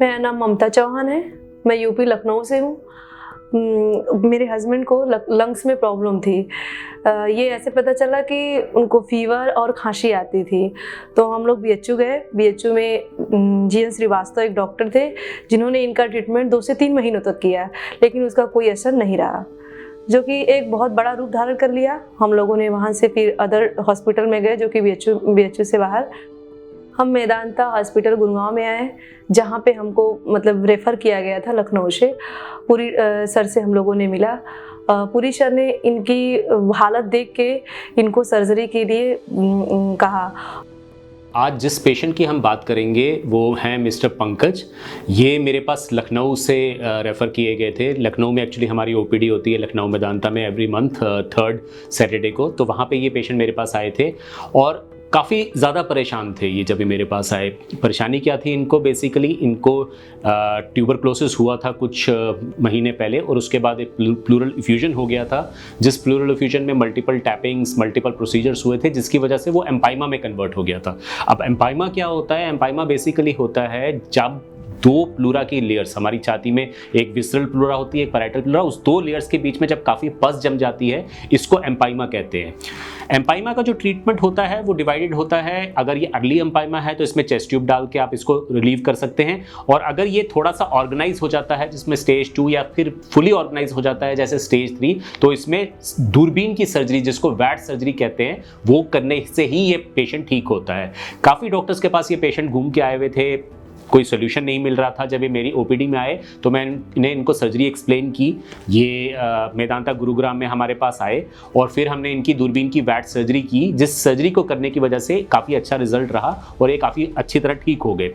मेरा नाम ममता चौहान है। मैं यूपी लखनऊ से हूँ। मेरे हस्बैंड को लंग्स में प्रॉब्लम थी। ये ऐसे पता चला कि उनको फीवर और खांसी आती थी, तो हम लोग बीएचयू गए। बीएचयू में जीएन श्रीवास्तव एक डॉक्टर थे जिन्होंने इनका ट्रीटमेंट 2 से 3 महीनों तक किया, लेकिन उसका कोई असर नहीं रहा, जो कि एक बहुत बड़ा रूप धारण कर लिया। हम लोगों ने वहाँ से फिर अदर हॉस्पिटल में गए जो कि बीएचयू से बाहर। हम मेदांता हॉस्पिटल गुड़गांव में आए, जहाँ पे हमको मतलब रेफ़र किया गया था लखनऊ से। पूरी सर से हम लोगों ने मिला। पूरी सर ने इनकी हालत देख के इनको सर्जरी के लिए कहा। आज जिस पेशेंट की हम बात करेंगे वो हैं मिस्टर पंकज। ये मेरे पास लखनऊ से रेफ़र किए गए थे। लखनऊ में एक्चुअली हमारी ओपीडी होती है लखनऊ मेदांता में एवरी मंथ 3rd सैटरडे को, तो वहाँ पे ये पेशेंट मेरे पास आए थे और काफ़ी ज़्यादा परेशान थे ये जब भी मेरे पास आए। परेशानी क्या थी इनको, बेसिकली इनको ट्यूबरक्लोसिस हुआ था कुछ महीने पहले और उसके बाद एक प्लूरल इफ्यूजन हो गया था, जिस प्लूरल इफ्यूजन में मल्टीपल टैपिंग्स, मल्टीपल प्रोसीजर्स हुए थे, जिसकी वजह से वो एम्पाइमा में कन्वर्ट हो गया था। अब एम्पाइमा क्या होता है? एम्पाइमा बेसिकली होता है जब 2 प्लूरा की लेयर्स, हमारी छाती में एक विसरल प्लूरा होती है, एक पैराइटल प्लूरा, उस 2 लेयर्स के बीच में जब काफ़ी पस जम जाती है, इसको एम्पाइमा कहते हैं। एम्पाइमा का जो ट्रीटमेंट होता है वो डिवाइडेड होता है। अगर ये अर्ली एम्पाइमा है तो इसमें चेस्ट ट्यूब डाल के आप इसको रिलीव कर सकते हैं, और अगर ये थोड़ा सा ऑर्गेनाइज हो जाता है जिसमें स्टेज 2 या फिर फुली ऑर्गेनाइज हो जाता है जैसे स्टेज 3, तो इसमें दूरबीन की सर्जरी, जिसको वैट सर्जरी कहते हैं, वो करने से ही ये पेशेंट ठीक होता है। काफ़ी डॉक्टर्स के पास ये पेशेंट घूम के आए हुए थे, कोई सोल्यूशन नहीं मिल रहा था। जब ये मेरी ओपीडी में आए तो मैं इनको सर्जरी एक्सप्लेन की। ये मेदांता गुरुग्राम में हमारे पास आए और फिर हमने इनकी दूरबीन की वैट सर्जरी की, जिस सर्जरी को करने की वजह से काफ़ी अच्छा रिजल्ट रहा और ये काफ़ी अच्छी तरह ठीक हो गए।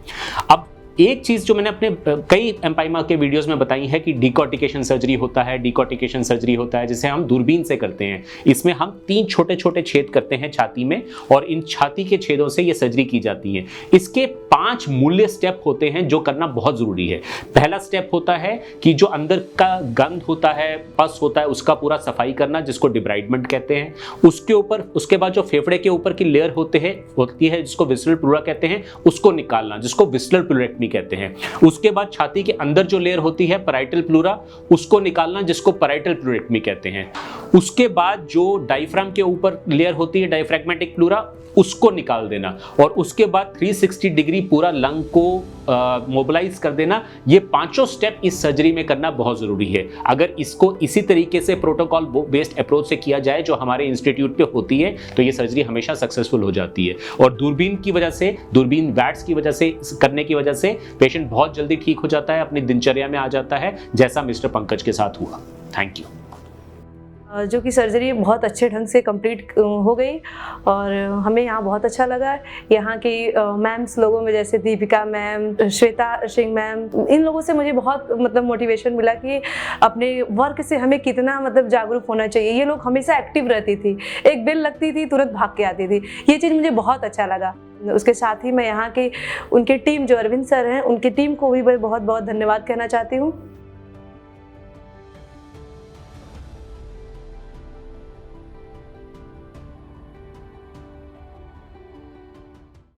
अब एक चीज़ जो मैंने अपने कई एम्पाइमा के वीडियोस में बताई है कि डिकॉर्टिकेशन सर्जरी होता है। डिकॉर्टिकेशन सर्जरी होता है जिसे हम दूरबीन से करते हैं। इसमें हम 3 छोटे छोटे छेद करते हैं छाती में और इन छाती के छेदों से ये सर्जरी की जाती है। इसके 5 मूल्य स्टेप होते हैं जो करना बहुत ज़रूरी है। पहला स्टेप होता है कि जो अंदर का गंध होता है, पस होता है, उसका पूरा सफाई करना, जिसको डिब्राइडमेंट कहते हैं। उसके बाद जो फेफड़े के ऊपर की लेयर होती है जिसको विसरल प्लूरा कहते हैं, उसको निकालना, जिसको विसरल प्लूरेक्टमी कहते हैं। उसके बाद छाती के अंदर जो लेयर होती है पैराइटल प्लूरा, उसको निकालना, जिसको पैराइटल प्लूरेक्टमी कहते हैं। उसके बाद जो डायफ्राम के ऊपर लेयर होती है डायफ्रैग्मेटिक प्लूरा, उसको निकाल देना, और उसके बाद 360 डिग्री पूरा लंग को मोबिलाइज कर देना। ये 5 स्टेप इस सर्जरी में करना बहुत ज़रूरी है। अगर इसको इसी तरीके से प्रोटोकॉल बेस्ड अप्रोच से किया जाए जो हमारे इंस्टीट्यूट पे होती है, तो ये सर्जरी हमेशा सक्सेसफुल हो जाती है। और दूरबीन की वजह से, दूरबीन वैट्स की वजह से करने की वजह से पेशेंट बहुत जल्दी ठीक हो जाता है, अपनी दिनचर्या में आ जाता है, जैसा मिस्टर पंकज के साथ हुआ। Thank you. जो कि सर्जरी बहुत अच्छे ढंग से कंप्लीट हो गई और हमें यहाँ बहुत अच्छा लगा। यहाँ की मैम्स लोगों में जैसे दीपिका मैम, श्वेता सिंह मैम, इन लोगों से मुझे बहुत मतलब मोटिवेशन मिला कि अपने वर्क से हमें कितना मतलब जागरूक होना चाहिए। ये लोग हमेशा एक्टिव रहती थी, एक बेल लगती थी तुरंत भाग के आती थी। ये चीज़ मुझे बहुत अच्छा लगा। उसके साथ ही मैं यहाँ की उनकी टीम जो अरविंद सर हैं, उनकी टीम को भी मैं बहुत बहुत धन्यवाद कहना चाहती हूँ।